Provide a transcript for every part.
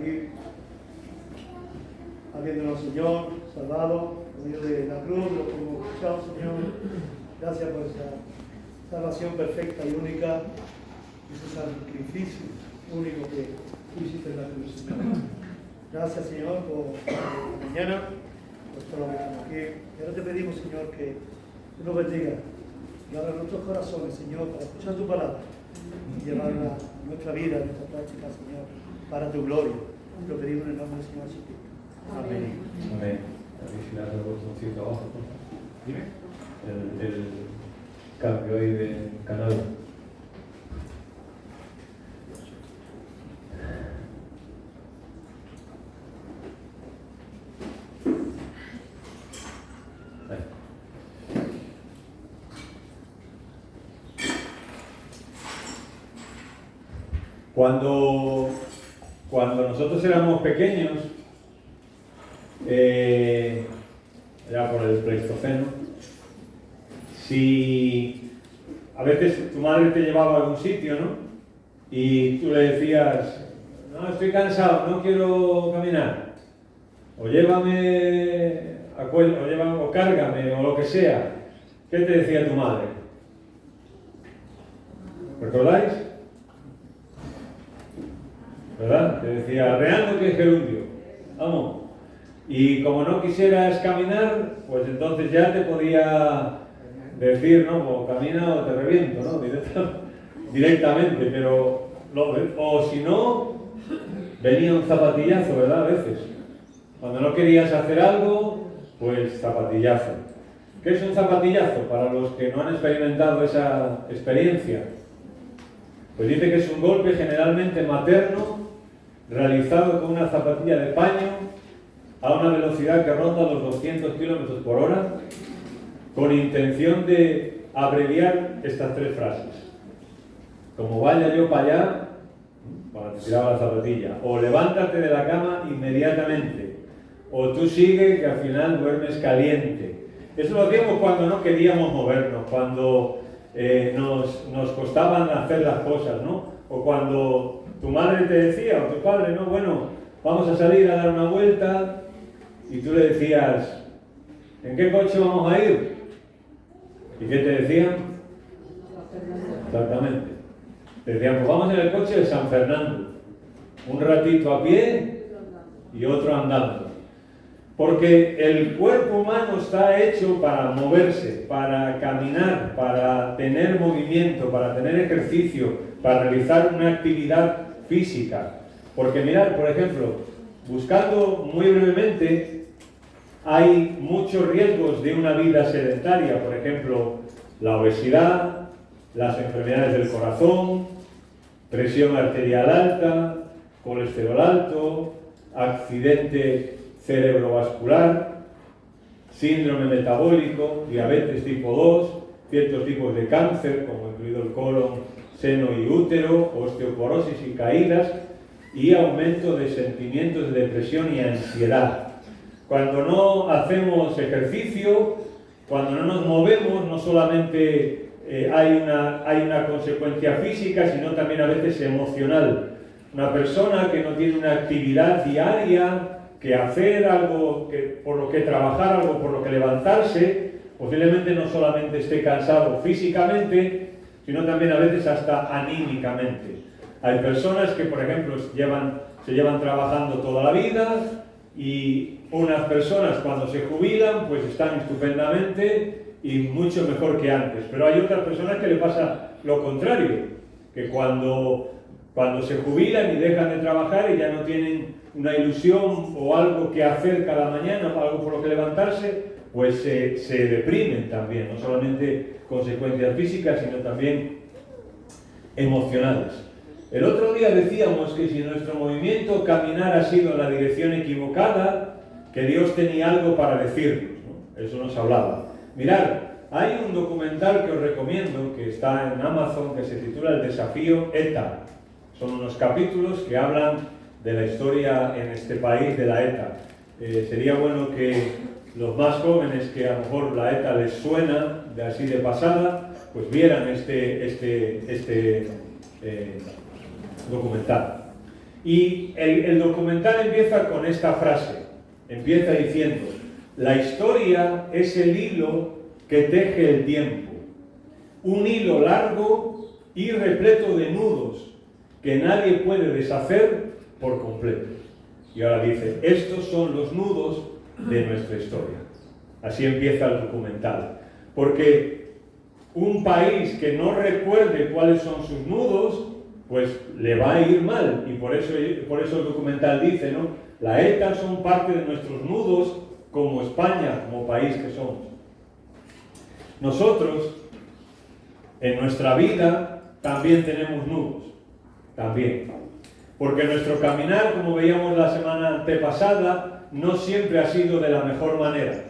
seguir habiéndonos, Señor, salvado por medio de la cruz, lo que hemos escuchado, Señor. Gracias por esa salvación perfecta y única, ese sacrificio único que tú hiciste en la cruz, Señor. Gracias, Señor, por la mañana, por todo lo que estamos aquí. Y ahora te pedimos, Señor, que tú nos bendiga y abra nuestros corazones, Señor, para escuchar tu palabra y llevarla a nuestra vida, a nuestra práctica, Señor, para tu gloria. Lo pedimos en el nombre del Señor Jesucristo. Amén. Amén. Si le has dado botoncito abajo, por favor. Dime. El cambio ahí de canal. Cuando nosotros éramos pequeños, era por el Pleistoceno, si a veces tu madre te llevaba a algún sitio, ¿no? Y tú le decías, no, estoy cansado, no quiero caminar, o llévame o cárgame, o lo que sea. ¿Qué te decía tu madre? ¿Recordáis? ¿Verdad? Te decía, arreando que es gerundio, vamos. Y como no quisieras caminar, pues entonces ya te podía decir, no, o camina o te reviento, ¿no? Directamente, pero, o si no, venía un zapatillazo, ¿verdad? A veces. Cuando no querías hacer algo, pues zapatillazo. ¿Qué es un zapatillazo? Para los que no han experimentado esa experiencia. Pues dice que es un golpe generalmente materno, realizado con una zapatilla de paño a una velocidad que ronda los 200 km por hora, con intención de abreviar estas tres frases. Como vaya yo para allá, cuando te tiraba la zapatilla, o levántate de la cama inmediatamente, o tú sigue que al final duermes caliente. Eso lo hacíamos cuando no queríamos movernos, cuando nos costaban hacer las cosas, ¿no? O cuando tu madre te decía, o tu padre, no, bueno, vamos a salir a dar una vuelta, y tú le decías, ¿en qué coche vamos a ir? ¿Y qué te decían? Exactamente. Te decían, pues vamos en el coche de San Fernando, un ratito a pie y otro andando. Porque el cuerpo humano está hecho para moverse, para caminar, para tener movimiento, para tener ejercicio, para realizar una actividad física. Porque mirad, por ejemplo, buscando muy brevemente, hay muchos riesgos de una vida sedentaria, por ejemplo, la obesidad, las enfermedades del corazón, presión arterial alta, colesterol alto, accidente cerebrovascular, síndrome metabólico, diabetes tipo 2, ciertos tipos de cáncer, como incluido el colon, seno y útero, osteoporosis y caídas, y aumento de sentimientos de depresión y ansiedad. Cuando no hacemos ejercicio, cuando no nos movemos, no solamente hay una consecuencia física, sino también a veces emocional. Una persona que no tiene una actividad diaria, que hacer algo por lo que trabajar, algo por lo que levantarse, posiblemente no solamente esté cansado físicamente, sino también a veces hasta anímicamente. Hay personas que, por ejemplo, se llevan trabajando toda la vida, y unas personas cuando se jubilan pues están estupendamente y mucho mejor que antes, pero hay otras personas que le pasa lo contrario, que cuando se jubilan y dejan de trabajar y ya no tienen una ilusión o algo que hacer cada mañana, algo por lo que levantarse, pues se deprimen también, no solamente consecuencias físicas sino también emocionales. El otro día decíamos que si nuestro movimiento caminar ha sido en la dirección equivocada, que Dios tenía algo para decirnos, ¿no? Eso nos hablaba. Mirad, hay un documental que os recomiendo, que está en Amazon, que se titula El desafío ETA. Son unos capítulos que hablan de la historia en este país de la ETA. Sería bueno que los más jóvenes, que a lo mejor la ETA les suena de así de pasada, pues vieran este documental. Y el documental empieza con esta frase, empieza diciendo: la historia es el hilo que teje el tiempo, un hilo largo y repleto de nudos que nadie puede deshacer por completo. Y ahora dice, estos son los nudos de nuestra historia. Así empieza el documental. Porque un país que no recuerde cuáles son sus nudos, pues le va a ir mal. Y por eso el documental dice, ¿no? La ETA son parte de nuestros nudos como España, como país que somos. Nosotros, en nuestra vida, también tenemos nudos. También. Porque nuestro caminar, como veíamos la semana antepasada, no siempre ha sido de la mejor manera.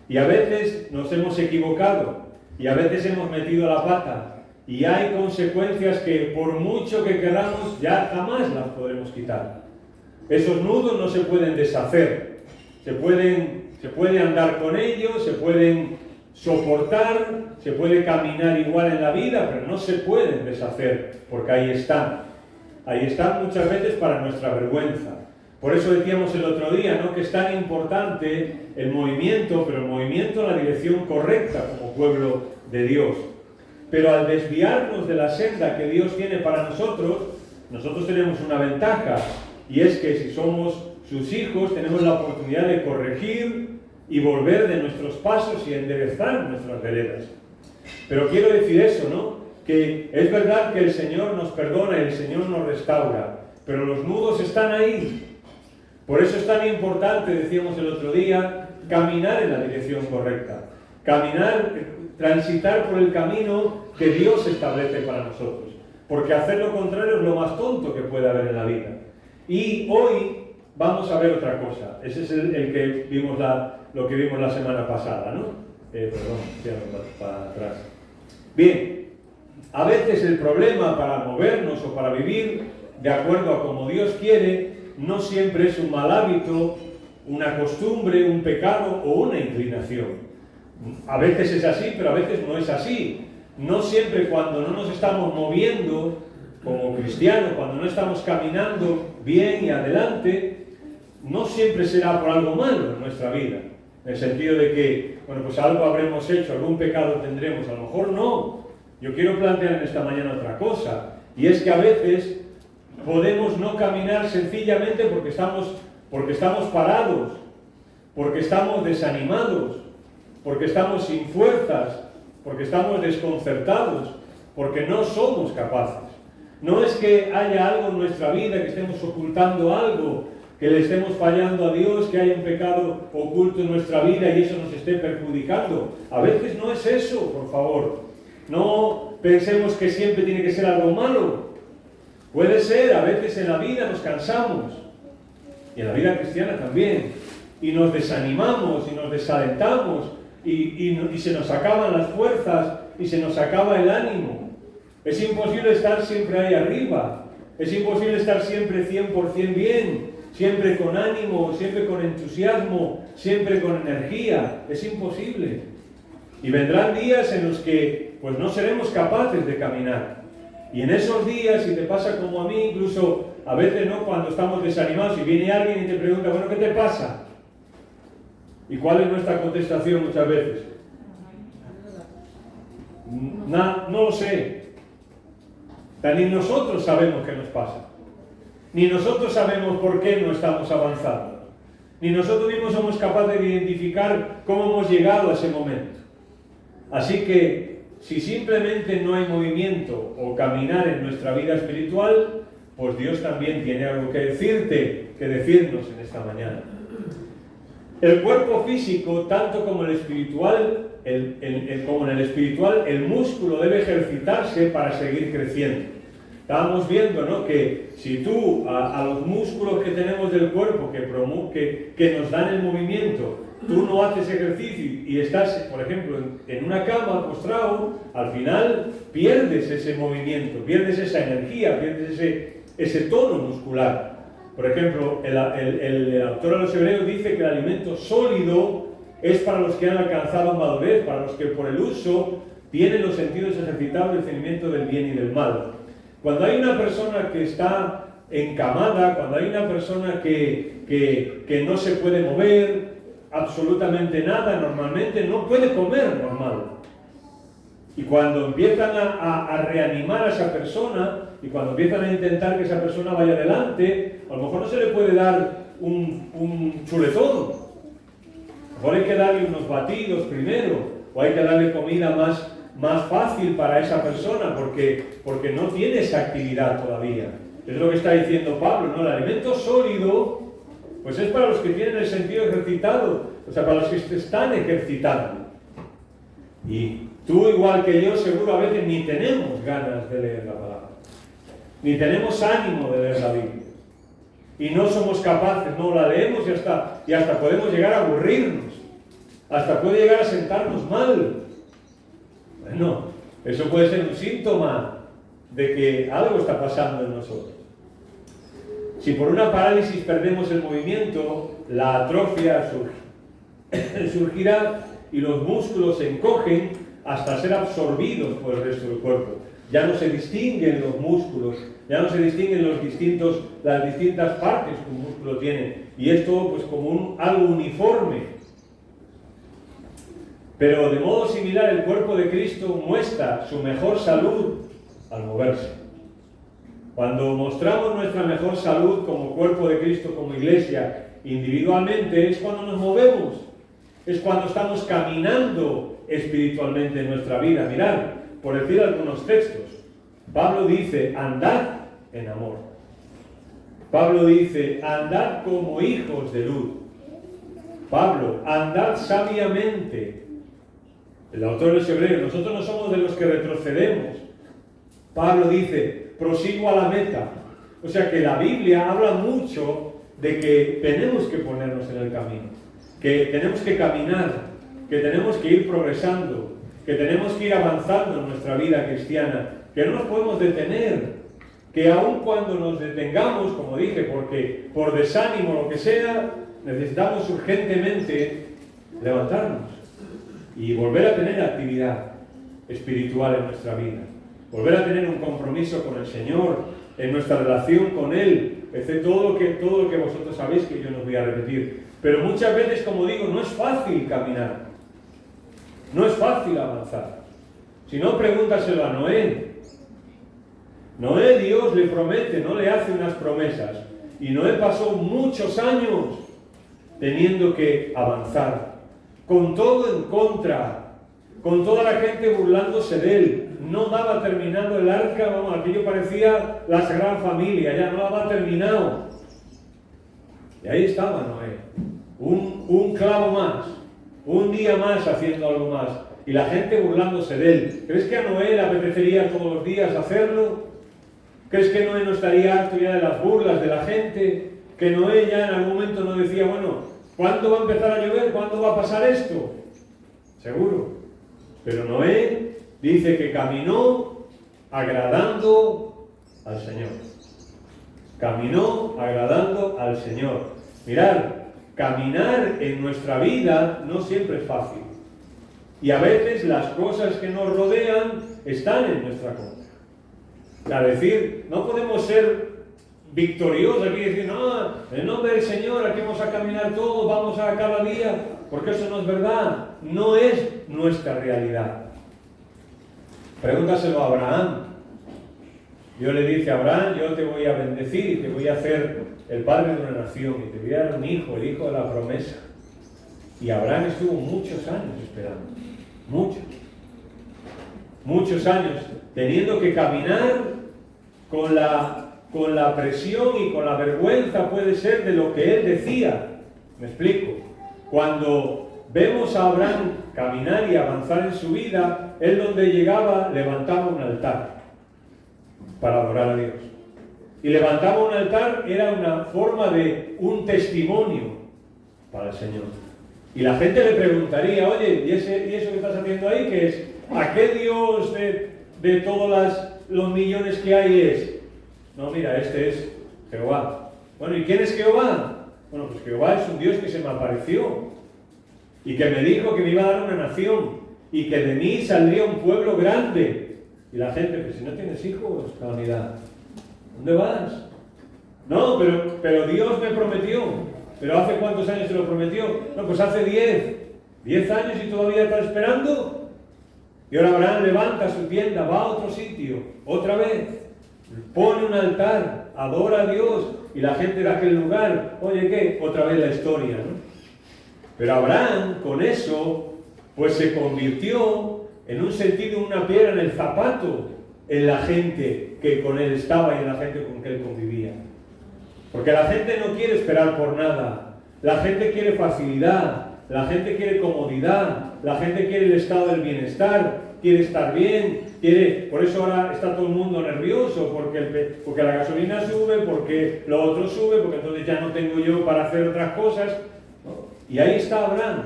Y a veces nos hemos equivocado, y a veces hemos metido la pata, y hay consecuencias que por mucho que queramos, ya jamás las podremos quitar. Esos nudos no se pueden deshacer, se puede andar con ellos, se pueden soportar, se puede caminar igual en la vida, pero no se pueden deshacer, porque ahí están. Ahí están muchas veces para nuestra vergüenza. Por eso decíamos el otro día, ¿no?, que es tan importante el movimiento, pero el movimiento en la dirección correcta como pueblo de Dios. Pero al desviarnos de la senda que Dios tiene para nosotros, nosotros tenemos una ventaja, y es que si somos sus hijos, tenemos la oportunidad de corregir y volver de nuestros pasos y enderezar nuestras veredas. Pero quiero decir eso, ¿no?, que es verdad que el Señor nos perdona y el Señor nos restaura, pero los nudos están ahí. Por eso es tan importante, decíamos el otro día, caminar en la dirección correcta. Caminar, transitar por el camino que Dios establece para nosotros. Porque hacer lo contrario es lo más tonto que puede haber en la vida. Y hoy vamos a ver otra cosa. Ese es el que vimos lo que vimos la semana pasada, ¿no? Perdón, para atrás. Bien. A veces el problema para movernos o para vivir de acuerdo a como Dios quiere no siempre es un mal hábito, una costumbre, un pecado o una inclinación. A veces es así, pero a veces no es así. No siempre cuando no nos estamos moviendo como cristianos, cuando no estamos caminando bien y adelante, no siempre será por algo malo en nuestra vida. En el sentido de que, bueno, pues algo habremos hecho, algún pecado tendremos, a lo mejor no. Yo quiero plantear en esta mañana otra cosa, y es que a veces podemos no caminar sencillamente porque estamos parados, porque estamos desanimados, porque estamos sin fuerzas, porque estamos desconcertados, porque no somos capaces. No es que haya algo en nuestra vida, que estemos ocultando algo, que le estemos fallando a Dios, que haya un pecado oculto en nuestra vida y eso nos esté perjudicando. A veces no es eso, por favor. No pensemos que siempre tiene que ser algo malo. Puede ser, a veces en la vida nos cansamos, y en la vida cristiana también, y nos desanimamos, y nos desalentamos, y se nos acaban las fuerzas, y se nos acaba el ánimo. Es imposible estar siempre ahí arriba, es imposible estar siempre 100% bien, siempre con ánimo, siempre con entusiasmo, siempre con energía. Es imposible. Y vendrán días en los que pues no seremos capaces de caminar. Y en esos días, si te pasa como a mí, incluso a veces no, cuando estamos desanimados y viene alguien y te pregunta, bueno, ¿qué te pasa? ¿Y cuál es nuestra contestación muchas veces? No lo sé. Ni nosotros sabemos qué nos pasa. Ni nosotros sabemos por qué no estamos avanzando. Ni nosotros mismos somos capaces de identificar cómo hemos llegado a ese momento. Así que, si simplemente no hay movimiento o caminar en nuestra vida espiritual, pues Dios también tiene algo que decirte, que decirnos en esta mañana. El cuerpo físico, tanto como el espiritual, como en el espiritual, el músculo debe ejercitarse para seguir creciendo. Estábamos viendo, ¿no?, que si tú a los músculos que tenemos del cuerpo, que nos dan el movimiento, tú no haces ejercicio y estás, por ejemplo, en una cama postrado, al final pierdes ese movimiento, pierdes esa energía, pierdes ese tono muscular. Por ejemplo, el autor de los Hebreos dice que el alimento sólido es para los que han alcanzado madurez, para los que por el uso tienen los sentidos ejercitados del discernimiento del bien y del mal. Cuando hay una persona que está encamada, cuando hay una persona que no se puede mover absolutamente nada, normalmente no puede comer normal. Y cuando empiezan a reanimar a esa persona, y cuando empiezan a intentar que esa persona vaya adelante, a lo mejor no se le puede dar un chuletón. A lo mejor hay que darle unos batidos primero, o hay que darle comida más fácil para esa persona, porque no tiene esa actividad todavía. Es lo que está diciendo Pablo, ¿no? El alimento sólido, pues es para los que tienen el sentido ejercitado, o sea, para los que se están ejercitando. Y tú, igual que yo, seguro a veces ni tenemos ganas de leer la palabra, ni tenemos ánimo de leer la Biblia. Y no somos capaces, no la leemos y hasta podemos llegar a aburrirnos, hasta puede llegar a sentarnos mal. Bueno, eso puede ser un síntoma de que algo está pasando en nosotros. Si por una parálisis perdemos el movimiento, la atrofia surgirá y los músculos se encogen hasta ser absorbidos por el resto del cuerpo. Ya no se distinguen los músculos, ya no se distinguen las distintas partes que un músculo tiene. Y esto pues como algo uniforme. Pero de modo similar el cuerpo de Cristo muestra su mejor salud al moverse. Cuando mostramos nuestra mejor salud como cuerpo de Cristo, como iglesia, individualmente, es cuando nos movemos, es cuando estamos caminando espiritualmente en nuestra vida. Mirad, por decir algunos textos, Pablo dice, andad en amor. Pablo dice, andad como hijos de luz. Pablo, andad sabiamente. El autor es hebreo, nosotros no somos de los que retrocedemos. Pablo dice, prosigo a la meta. O sea que la Biblia habla mucho de que tenemos que ponernos en el camino, que tenemos que caminar, que tenemos que ir progresando, que tenemos que ir avanzando en nuestra vida cristiana, que no nos podemos detener, que aun cuando nos detengamos, como dije, porque por desánimo o lo que sea, necesitamos urgentemente levantarnos y volver a tener actividad espiritual en nuestra vida, volver a tener un compromiso con el Señor, en nuestra relación con Él, todo lo que vosotros sabéis, que yo no os voy a repetir. Pero muchas veces, como digo, no es fácil caminar, no es fácil avanzar. Si no, pregúntaselo a Noé. Noé, Dios le promete, no le hace unas promesas, y Noé pasó muchos años teniendo que avanzar, con todo en contra, con toda la gente burlándose de él. No daba terminado el arca, vamos, aquello parecía la Sagrada Familia, ya no daba terminado. Y ahí estaba Noé, un clavo más, un día más haciendo algo más, y la gente burlándose de él. ¿Crees que a Noé le apetecería todos los días hacerlo? ¿Crees que Noé no estaría harto ya de las burlas de la gente? Que Noé ya en algún momento no decía, bueno, ¿cuándo va a empezar a llover? ¿Cuándo va a pasar esto? Seguro. Pero Noé dice que caminó agradando al Señor. Caminó agradando al Señor. Mirad, caminar en nuestra vida no siempre es fácil. Y a veces las cosas que nos rodean están en nuestra contra. Es decir, no podemos ser victoriosos aquí y decir, no, en el nombre del Señor, aquí vamos a caminar todos, vamos a cada día, porque eso no es verdad, no es nuestra realidad. Pregúntaselo a Abraham. Dios le dice a Abraham, yo te voy a bendecir y te voy a hacer el padre de una nación y te voy a dar un hijo, el hijo de la promesa. Y Abraham estuvo muchos años esperando, muchos años, teniendo que caminar con la presión y con la vergüenza, puede ser, de lo que él decía. Me explico. Cuando vemos a Abraham caminar y avanzar en su vida, él donde llegaba levantaba un altar para adorar a Dios. Y levantaba un altar, era una forma de un testimonio para el Señor. Y la gente le preguntaría, oye, ¿y eso que estás haciendo ahí qué es? ¿A qué Dios de todos los millones que hay es? No, mira, este es Jehová. Bueno, ¿y quién es Jehová? Bueno, pues Jehová es un Dios que se me apareció y que me dijo que me iba a dar una nación y que de mí saldría un pueblo grande. Y la gente, pues si no tienes hijos, calamidad, ¿dónde vas? No, pero Dios me prometió. ¿Pero hace cuántos años se lo prometió? No, pues hace 10 años y todavía está esperando. Y ahora Abraham levanta su tienda, va a otro sitio, otra vez, pone un altar, adora a Dios y la gente de aquel lugar, oye, ¿qué? Otra vez la historia, ¿no? Pero Abraham, con eso, pues se convirtió en un sentido, una piedra en el zapato en la gente que con él estaba y en la gente con que él convivía. Porque la gente no quiere esperar por nada, la gente quiere facilidad, la gente quiere comodidad, la gente quiere el estado del bienestar, quiere estar bien, por eso ahora está todo el mundo nervioso, porque la gasolina sube, porque lo otro sube, porque entonces ya no tengo yo para hacer otras cosas, ¿no? Y ahí está Abraham.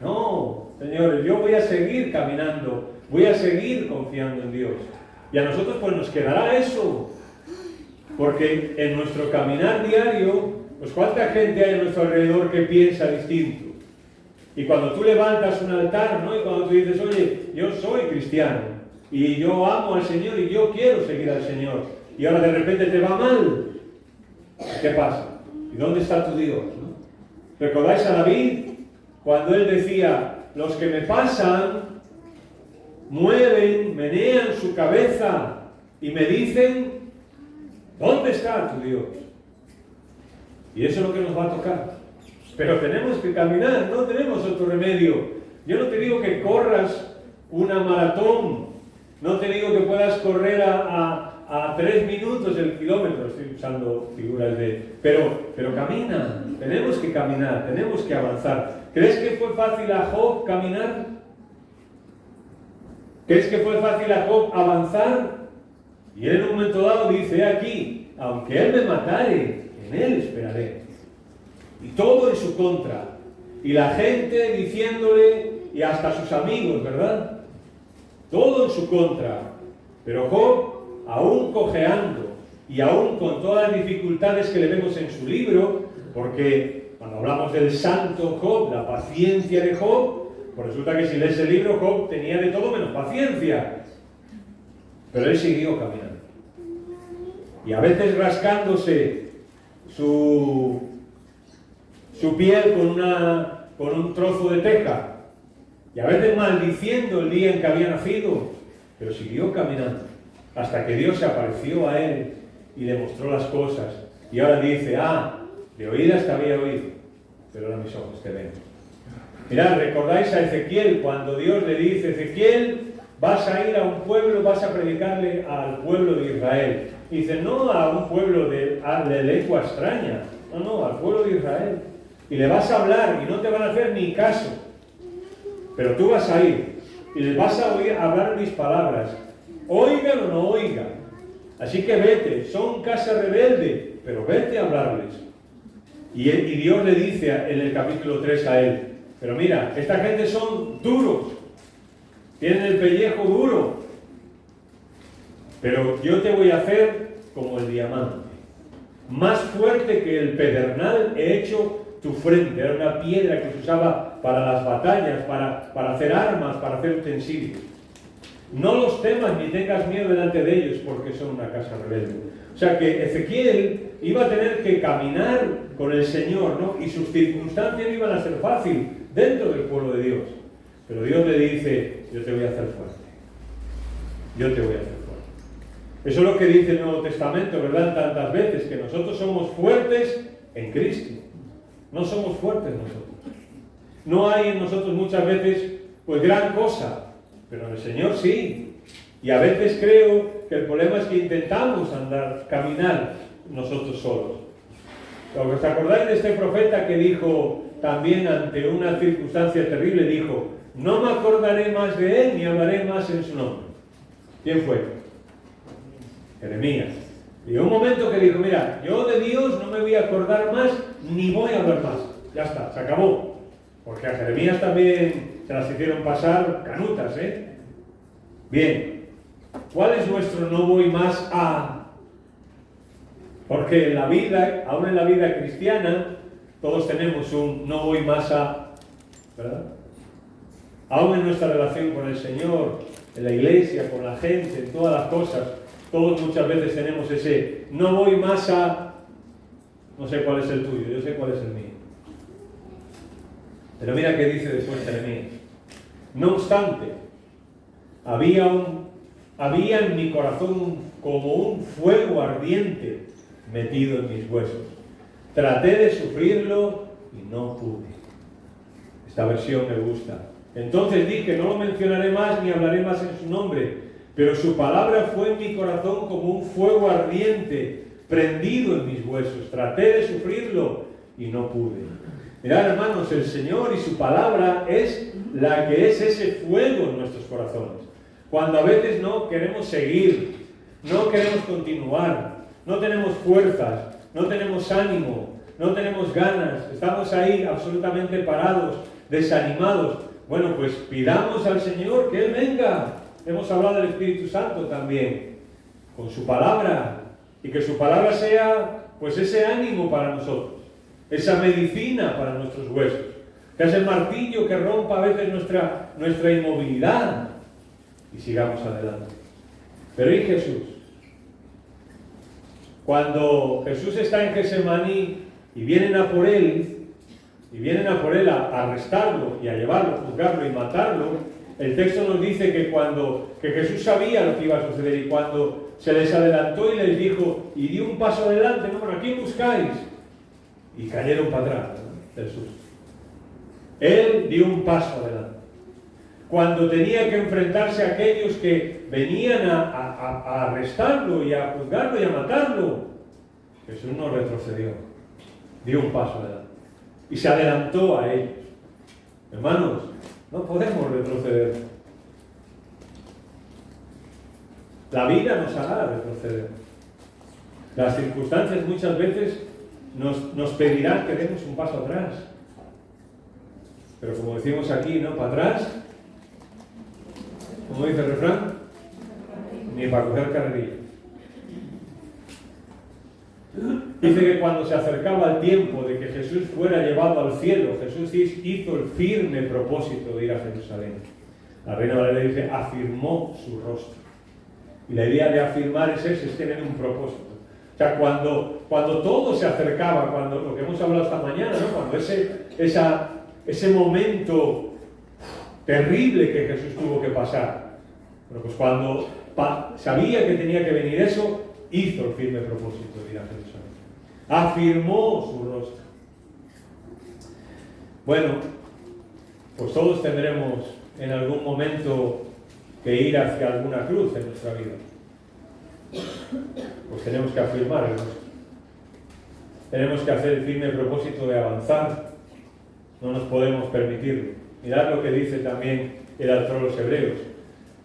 No, señores, yo voy a seguir caminando, voy a seguir confiando en Dios. Y a nosotros pues nos quedará eso. Porque en nuestro caminar diario, pues cuánta gente hay a nuestro alrededor que piensa distinto. Y cuando tú levantas un altar, ¿no? Y cuando tú dices, oye, yo soy cristiano, y yo amo al Señor, y yo quiero seguir al Señor, y ahora de repente te va mal, ¿qué pasa? ¿Y dónde está tu Dios? ¿No? ¿Recordáis a David? Cuando él decía, los que me pasan, mueven, menean su cabeza, y me dicen, ¿dónde está tu Dios? Y eso es lo que nos va a tocar. Pero tenemos que caminar, no tenemos otro remedio. Yo no te digo que corras una maratón, no te digo que puedas correr a 3 minutos el kilómetro, estoy usando figuras de... Pero camina, tenemos que caminar, tenemos que avanzar. ¿Crees que fue fácil a Job caminar? ¿Crees que fue fácil a Job avanzar? Y él en un momento dado dice, aquí, aunque él me matare, en él esperaré. Y todo en su contra. Y la gente diciéndole, y hasta sus amigos, ¿verdad? Todo en su contra. Pero Job, aún cojeando, y aún con todas las dificultades que le vemos en su libro, porque cuando hablamos del santo Job, la paciencia de Job, pues resulta que si lees el libro, Job tenía de todo menos paciencia. Pero él siguió caminando. Y a veces rascándose su piel con un trozo de teja. Y a veces maldiciendo el día en que había nacido. Pero siguió caminando. Hasta que Dios se apareció a él y le mostró las cosas. Y ahora dice, de oídas te había oído, pero ahora mis ojos te ven. Mirad, ¿recordáis a Ezequiel cuando Dios le dice, Ezequiel, vas a ir a un pueblo, vas a predicarle al pueblo de Israel? Y dice, no a un pueblo de lengua extraña, no, al pueblo de Israel. Y le vas a hablar y no te van a hacer ni caso. Pero tú vas a ir y les vas a oír hablar mis palabras. Oigan o no oigan. Así que vete, son casa rebelde, pero vete a hablarles. Y Dios le dice en el capítulo 3 a él, pero mira, esta gente son duros, tienen el pellejo duro, pero yo te voy a hacer como el diamante, más fuerte que el pedernal he hecho tu frente. Era una piedra que se usaba para las batallas, para hacer armas, para hacer utensilios. No los temas ni tengas miedo delante de ellos, porque son una casa rebelde. O sea que Ezequiel iba a tener que caminar con el Señor, ¿no? Y sus circunstancias no iban a ser fáciles dentro del pueblo de Dios. Pero Dios le dice, yo te voy a hacer fuerte. Yo te voy a hacer fuerte. Eso es lo que dice el Nuevo Testamento, ¿verdad? Tantas veces, que nosotros somos fuertes en Cristo. No somos fuertes nosotros. No hay en nosotros muchas veces, pues, gran cosa. Pero en el Señor sí. Y a veces creo que el problema es que intentamos caminar nosotros solos. ¿Os acordáis de este profeta que dijo también ante una circunstancia terrible? Dijo, no me acordaré más de él ni hablaré más en su nombre. ¿Quién fue? Jeremías. Y un momento que dijo, mira, yo de Dios no me voy a acordar más ni voy a hablar más. Ya está, se acabó. Porque a Jeremías también se las hicieron pasar canutas, ¿eh? Bien, ¿cuál es nuestro no voy más a? Porque en la vida, aún en la vida cristiana, todos tenemos un no voy más a, ¿verdad? Aún en nuestra relación con el Señor, en la iglesia, con la gente, en todas las cosas, todos muchas veces tenemos ese no voy más a, No sé cuál es el tuyo, yo sé cuál es el mío. Pero mira qué dice después Jeremías. No obstante, había en mi corazón como un fuego ardiente metido en mis huesos. Traté de sufrirlo y no pude. Esta versión me gusta. Entonces dije, no lo mencionaré más ni hablaré más en su nombre, pero su palabra fue en mi corazón como un fuego ardiente, prendido en mis huesos. Traté de sufrirlo y no pude. Mirad, hermanos, el Señor y su palabra es la que es ese fuego en nuestros corazones. Cuando a veces no queremos seguir, no queremos continuar, no tenemos fuerzas, no tenemos ánimo, no tenemos ganas, estamos ahí absolutamente parados, desanimados. Bueno, pues pidamos al Señor que Él venga. Hemos hablado del Espíritu Santo también, con su palabra, y que su palabra sea pues ese ánimo para nosotros, esa medicina para nuestros huesos, que es el martillo que rompa a veces nuestra inmovilidad, y sigamos adelante. Pero ¿y Jesús? Cuando Jesús está en Getsemaní y vienen a por Él, a arrestarlo y a llevarlo, juzgarlo y matarlo, el texto nos dice que Jesús sabía lo que iba a suceder, y cuando se les adelantó y les dijo, y dio un paso adelante, no, bueno, ¿a quién buscáis? Y cayeron para atrás, ¿no? Jesús. Él dio un paso adelante. Cuando tenía que enfrentarse a aquellos que venían a arrestarlo y a juzgarlo y a matarlo, Jesús no retrocedió, dio un paso adelante y se adelantó a ellos. Hermanos, no podemos retroceder. La vida nos hará retroceder. Las circunstancias muchas veces nos pedirán que demos un paso atrás. Pero como decimos aquí, ¿no? Para atrás, como dice el refrán, ni para coger carrerilla. Dice que cuando se acercaba el tiempo de que Jesús fuera llevado al cielo, Jesús hizo el firme propósito de ir a Jerusalén. La Reina Valera dice, afirmó su rostro. Y la idea de afirmar es tener un propósito. O sea, cuando todo se acercaba, cuando lo que hemos hablado esta mañana, ¿no? Cuando ese momento terrible que Jesús tuvo que pasar, bueno, pues cuando sabía que tenía que venir eso, hizo el firme propósito de ir a Jerusalén. Afirmó su rostro. Bueno, pues todos tendremos en algún momento que ir hacia alguna cruz en nuestra vida. Pues tenemos que afirmar el rostro. Tenemos que hacer el firme propósito de avanzar. No nos podemos permitirlo. Mirad lo que dice también el autor de los Hebreos.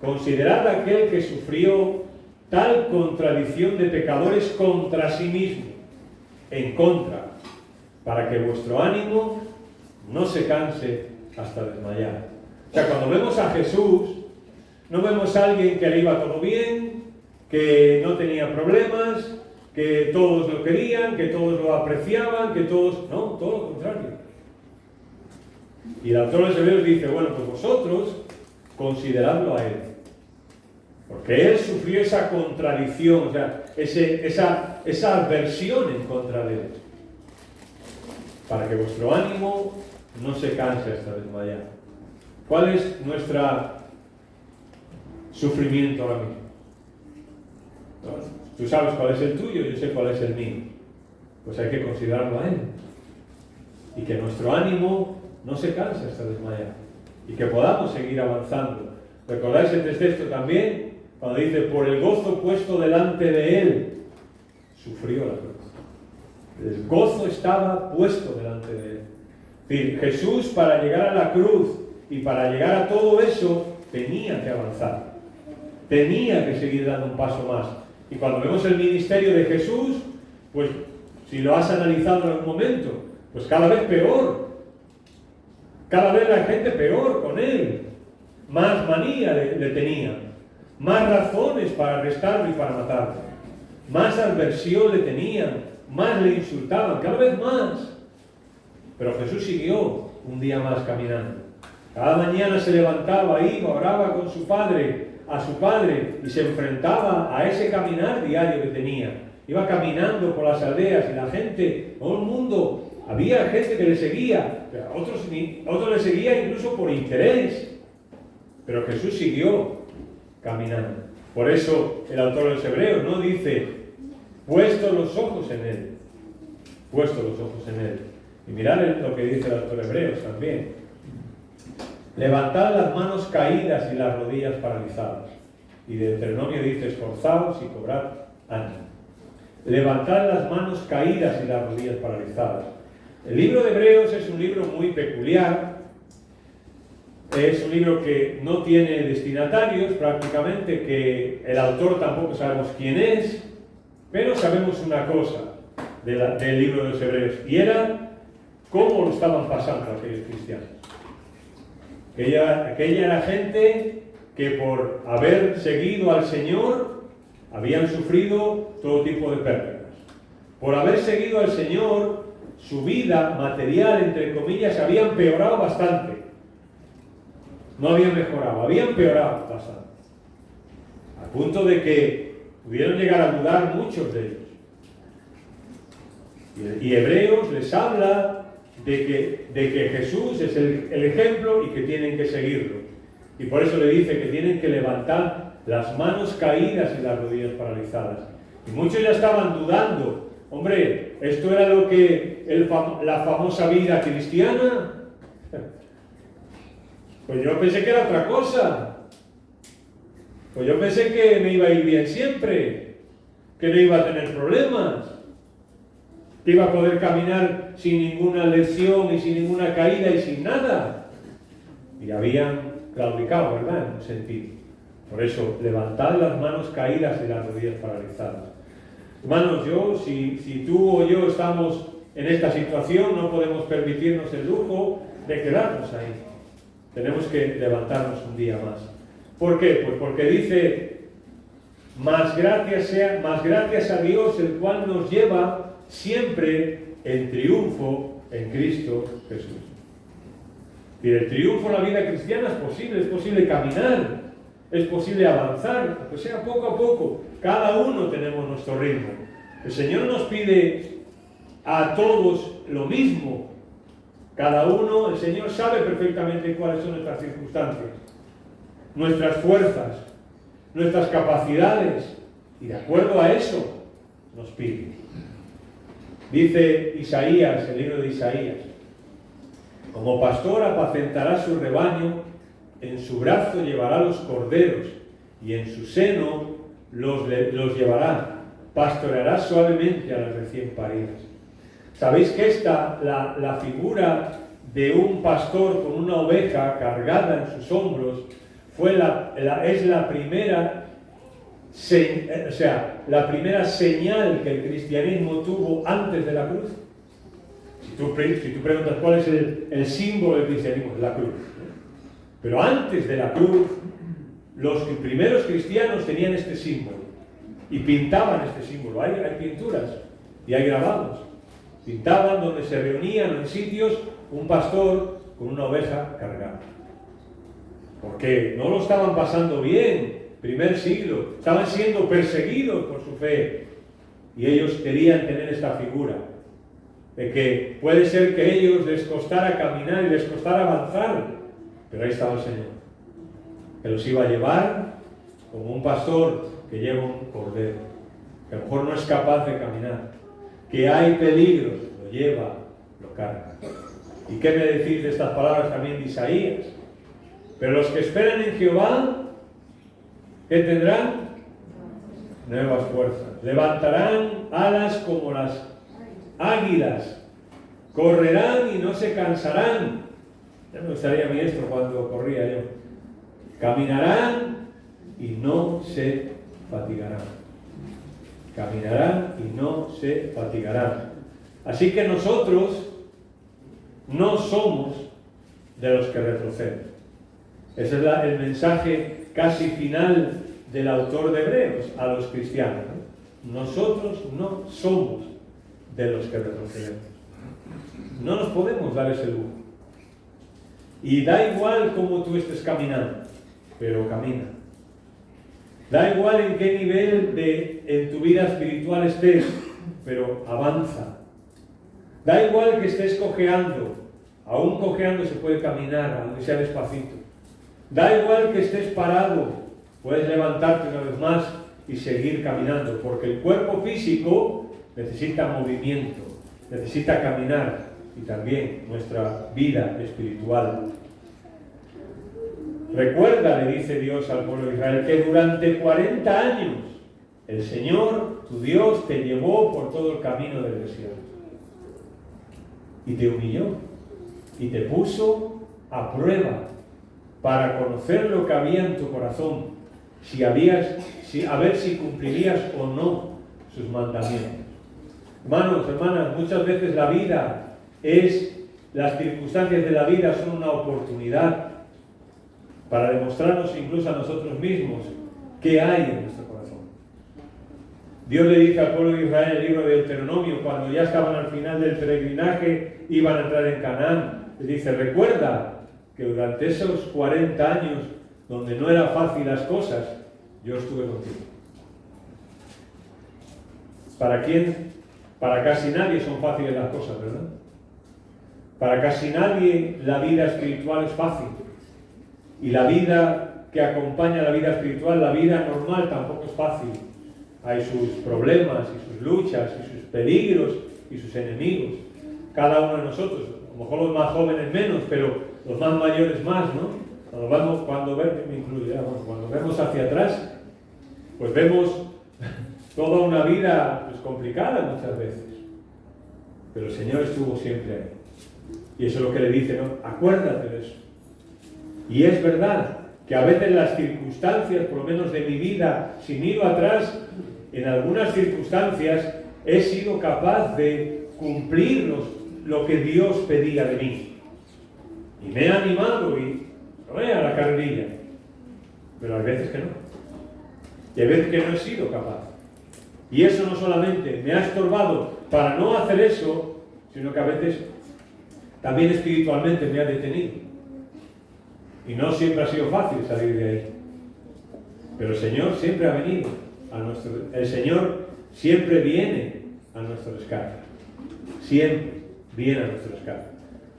Considerad aquel que sufrió tal contradicción de pecadores contra sí mismo, en contra, para que vuestro ánimo no se canse hasta desmayar. O sea, cuando vemos a Jesús, no vemos a alguien que le iba todo bien, que no tenía problemas, que todos lo querían, que todos lo apreciaban, que todos... No, todo lo contrario. Y el autor de los Hebreos dice, bueno, pues vosotros consideradlo a Él. Porque Él sufrió esa contradicción, o sea, esa adversión en contra de Él. Para que vuestro ánimo no se canse hasta desmayar. ¿Cuál es nuestro sufrimiento ahora mismo? Tú sabes cuál es el tuyo, yo sé cuál es el mío. Pues hay que considerarlo a Él. Y que nuestro ánimo no se canse hasta desmayar. Y que podamos seguir avanzando. ¿Recordáis este texto también? Cuando dice, por el gozo puesto delante de Él, sufrió la cruz. El gozo estaba puesto delante de Él. Es decir, Jesús, para llegar a la cruz y para llegar a todo eso, tenía que avanzar. Tenía que seguir dando un paso más. Y cuando vemos el ministerio de Jesús, pues si lo has analizado en algún momento, pues cada vez peor. Cada vez la gente peor con Él. Más manía le tenía. Más razones para arrestarlo y para matarlo. Más adversión le tenían. Más le insultaban. Cada vez más. Pero Jesús siguió un día más caminando. Cada mañana se levantaba, iba, oraba con su Padre, a su Padre, y se enfrentaba a ese caminar diario que tenía. iba caminando por las aldeas y la gente, todo el mundo, había gente que le seguía, pero a otros le seguía incluso por interés. Pero Jesús siguió caminando. Por eso el autor de los Hebreos no dice, puesto los ojos en él. Puesto los ojos en él. Y mirad lo que dice el autor de Hebreos también. Levantad las manos caídas y las rodillas paralizadas. Y de Deuteronomio dice, esforzaos y cobrad ánimo. Levantad las manos caídas y las rodillas paralizadas. El libro de Hebreos es un libro muy peculiar. Es un libro que no tiene destinatarios prácticamente, que el autor tampoco sabemos quién es, pero sabemos una cosa del libro de los Hebreos, y era cómo lo estaban pasando aquellos cristianos. Aquella era gente que por haber seguido al Señor habían sufrido todo tipo de pérdidas. Por haber seguido al Señor, su vida material, entre comillas, había empeorado bastante. No había mejorado, había empeorado bastante. Al punto de que pudieron llegar a dudar muchos de ellos. Y Hebreos les habla de que Jesús es el ejemplo y que tienen que seguirlo. Y por eso le dice que tienen que levantar las manos caídas y las rodillas paralizadas. Y muchos ya estaban dudando. Hombre, ¿esto era lo que la famosa vida cristiana? Pues yo pensé que era otra cosa. Pues yo pensé que me iba a ir bien siempre, que no iba a tener problemas, que iba a poder caminar sin ninguna lesión y sin ninguna caída y sin nada. Y habían claudicado, ¿verdad? En un sentido. Por eso, levantad las manos caídas y las rodillas paralizadas. Hermanos, si tú o yo estamos en esta situación, no podemos permitirnos el lujo de quedarnos ahí. Tenemos que levantarnos un día más. ¿Por qué? Pues porque dice, más gracias a Dios, el cual nos lleva siempre en triunfo en Cristo Jesús. Y el triunfo en la vida cristiana es posible caminar, es posible avanzar, aunque sea poco a poco. Cada uno tenemos nuestro ritmo. El Señor nos pide a todos lo mismo. Cada uno, el Señor sabe perfectamente cuáles son nuestras circunstancias, nuestras fuerzas, nuestras capacidades, y de acuerdo a eso nos pide. Dice Isaías, el libro de Isaías, como pastor apacentará su rebaño, en su brazo llevará los corderos, y en su seno los llevará, pastoreará suavemente a las recién paridas. ¿Sabéis que la figura de un pastor con una oveja cargada en sus hombros es la primera señal que el cristianismo tuvo antes de la cruz? Si tú preguntas cuál es el símbolo del cristianismo, es la cruz. Pero antes de la cruz, los primeros cristianos tenían este símbolo y pintaban este símbolo. Hay pinturas y hay grabados. Pintaban donde se reunían en sitios un pastor con una oveja cargada. Porque no lo estaban pasando bien, primer siglo, estaban siendo perseguidos por su fe. Y ellos querían tener esta figura, de que puede ser que a ellos les costara caminar y les costara avanzar, pero ahí estaba el Señor, que los iba a llevar como un pastor que lleva un cordero, que a lo mejor no es capaz de caminar, que hay peligros, lo lleva, lo carga. ¿Y qué me decís de estas palabras también de Isaías? Pero los que esperan en Jehová, ¿qué tendrán? Nuevas fuerzas. Levantarán alas como las águilas. Correrán y no se cansarán. Ya me gustaría a mí esto cuando corría yo. Caminarán y no se fatigarán. Caminarán y no se fatigarán. Así que nosotros no somos de los que retroceden. Ese es el mensaje casi final del autor de Hebreos a los cristianos, ¿no? Nosotros no somos de los que retrocedemos. No nos podemos dar ese lujo. Y da igual cómo tú estés caminando, pero camina. Da igual en qué nivel en tu vida espiritual estés, pero avanza. Da igual que estés cojeando, aún cojeando se puede caminar, aunque sea despacito. Da igual que estés parado, puedes levantarte una vez más y seguir caminando, porque el cuerpo físico necesita movimiento, necesita caminar, y también nuestra vida espiritual. Recuerda, le dice Dios al pueblo de Israel, que durante 40 años el Señor, tu Dios, te llevó por todo el camino del desierto. Y te humilló, y te puso a prueba para conocer lo que había en tu corazón, a ver si cumplirías o no sus mandamientos. Hermanos, hermanas, muchas veces las circunstancias de la vida son una oportunidad para demostrarnos incluso a nosotros mismos qué hay en nuestro corazón. Dios le dice al pueblo de Israel en el libro de Deuteronomio, cuando ya estaban al final del peregrinaje, iban a entrar en Canaán, le dice, recuerda que durante esos 40 años, donde no era fácil las cosas, yo estuve contigo. ¿Para quién? Para casi nadie son fáciles las cosas, ¿verdad? Para casi nadie la vida espiritual es fácil. Y la vida que acompaña la vida espiritual, la vida normal, tampoco es fácil. Hay sus problemas y sus luchas y sus peligros y sus enemigos. Cada uno de nosotros, a lo mejor los más jóvenes menos, pero los más mayores más, ¿no? Cuando vemos hacia atrás, pues vemos toda una vida pues, complicada muchas veces. Pero el Señor estuvo siempre ahí. Y eso es lo que le dice, ¿no? Acuérdate de eso. Y es verdad que a veces las circunstancias, por lo menos de mi vida, sin ir atrás, en algunas circunstancias he sido capaz de cumplir lo que Dios pedía de mí. Y me he animado a la carrerilla. Pero hay veces que no. Y hay veces que no he sido capaz. Y eso no solamente me ha estorbado para no hacer eso, sino que a veces también espiritualmente me ha detenido. Y no siempre ha sido fácil salir de ahí. Pero el Señor siempre ha venido el Señor siempre viene a nuestro rescate. Siempre viene a nuestro rescate.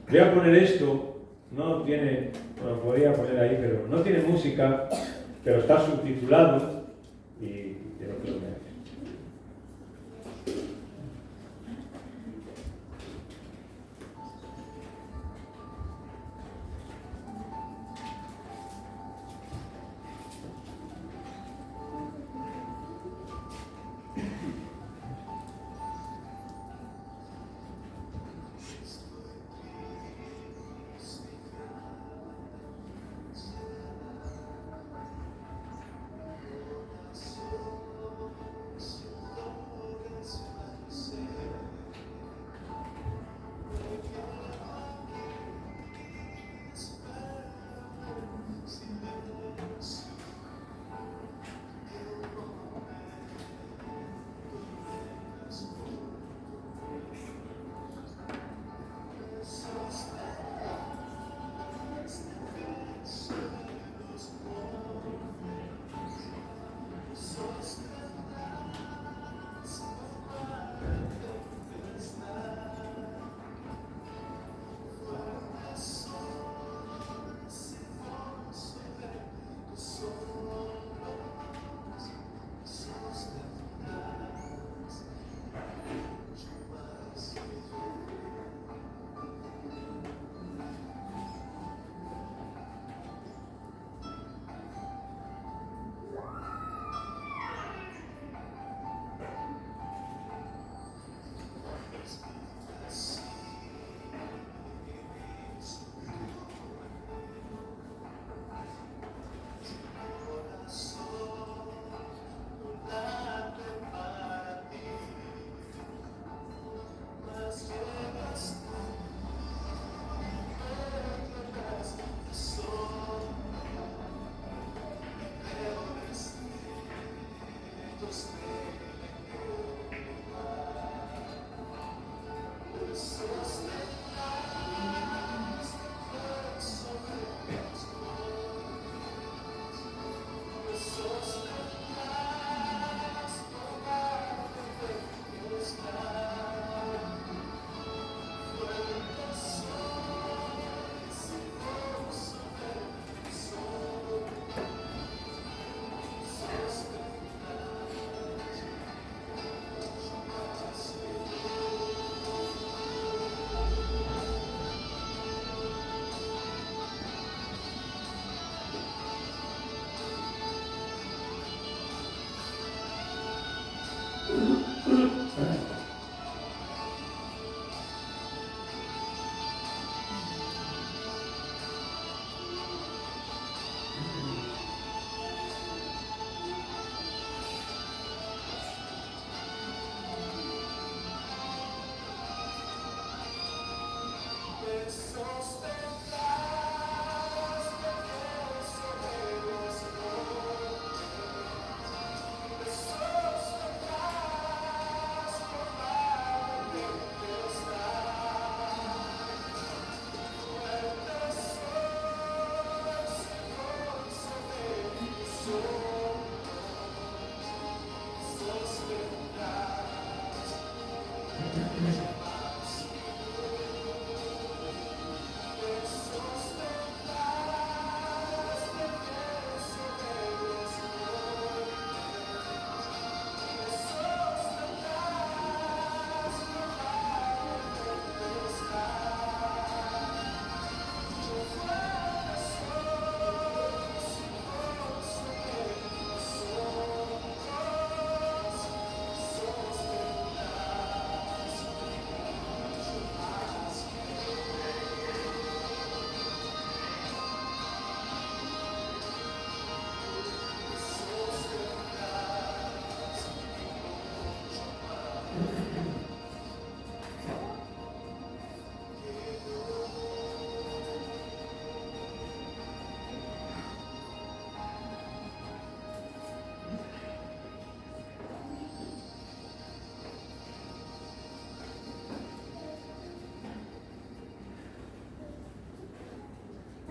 Voy a poner esto, podría poner ahí, pero no tiene música, pero está subtitulado y quiero que lo veáis.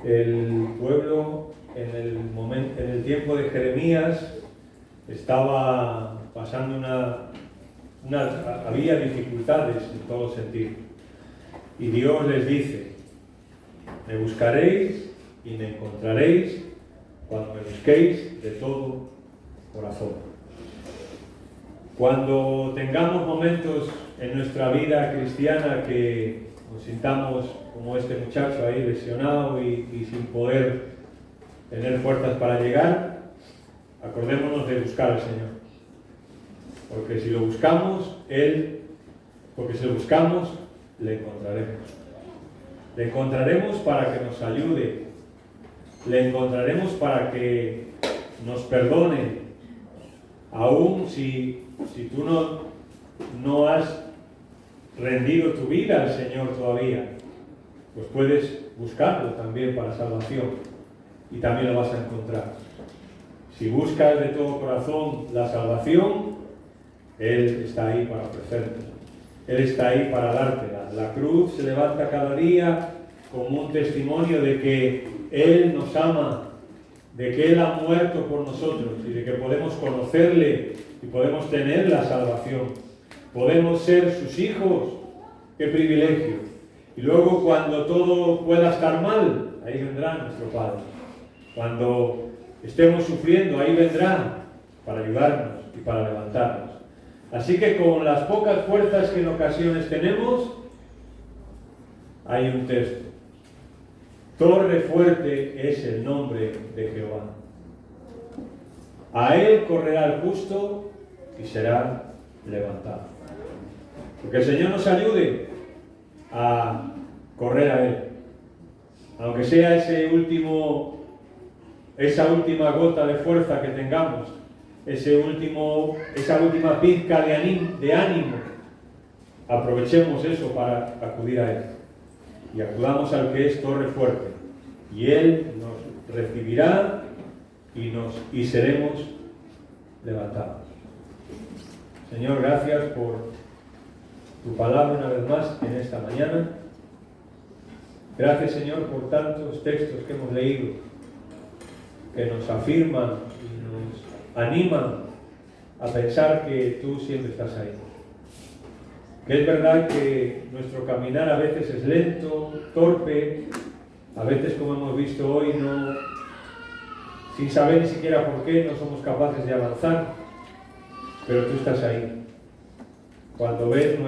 El pueblo en el tiempo de Jeremías estaba pasando había dificultades en todo sentido. Y Dios les dice: me buscaréis y me encontraréis cuando me busquéis de todo corazón. Cuando tengamos momentos en nuestra vida cristiana que nos sintamos como este muchacho ahí lesionado y sin poder tener fuerzas para llegar, acordémonos de buscar al Señor. Porque si lo buscamos, le encontraremos. Le encontraremos para que nos ayude. Le encontraremos para que nos perdone. Aún si tú no has rendido tu vida al Señor todavía, pues puedes buscarlo también para salvación y también lo vas a encontrar. Si buscas de todo corazón la salvación, Él está ahí para ofrecerte. Él está ahí para dártela. La cruz se levanta cada día como un testimonio de que Él nos ama, de que Él ha muerto por nosotros y de que podemos conocerle y podemos tener la salvación. Podemos ser sus hijos. ¡Qué privilegio! Y luego, cuando todo pueda estar mal, ahí vendrá nuestro Padre. Cuando estemos sufriendo, ahí vendrá para ayudarnos y para levantarnos. Así que con las pocas fuerzas que en ocasiones tenemos, hay un texto. Torre fuerte es el nombre de Jehová. A él correrá el justo y será levantado. Porque el Señor nos ayude a correr a Él. Aunque sea esa última gota de fuerza que tengamos, esa última pizca de ánimo, aprovechemos eso para acudir a Él. Y acudamos al que es torre fuerte. Y Él nos recibirá y seremos levantados. Señor, gracias por tu palabra una vez más en esta mañana. Gracias, Señor, por tantos textos que hemos leído, que nos afirman y nos animan a pensar que tú siempre estás ahí. Que es verdad que nuestro caminar a veces es lento, torpe, a veces, como hemos visto hoy, sin saber ni siquiera por qué, no somos capaces de avanzar, pero tú estás ahí. Cuando ves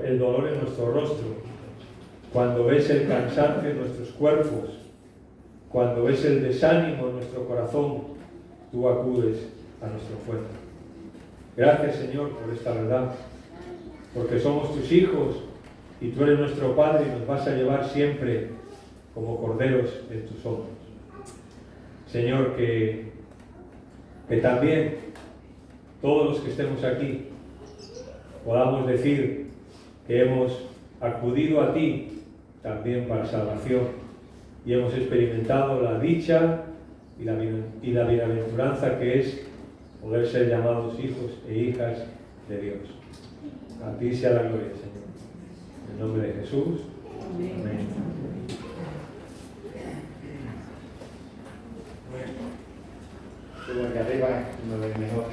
el dolor en nuestro rostro, cuando ves el cansancio en nuestros cuerpos, cuando ves el desánimo en nuestro corazón, tú acudes a nuestra fuerza. Gracias, Señor, por esta verdad, porque somos tus hijos y tú eres nuestro Padre y nos vas a llevar siempre como corderos en tus hombros. Señor, que también todos los que estemos aquí podamos decir que hemos acudido a ti también para salvación y hemos experimentado la dicha y la bienaventuranza que es poder ser llamados hijos e hijas de Dios. A ti sea la gloria, Señor. En el nombre de Jesús. Amén. Bueno, que arriba no lo mejor.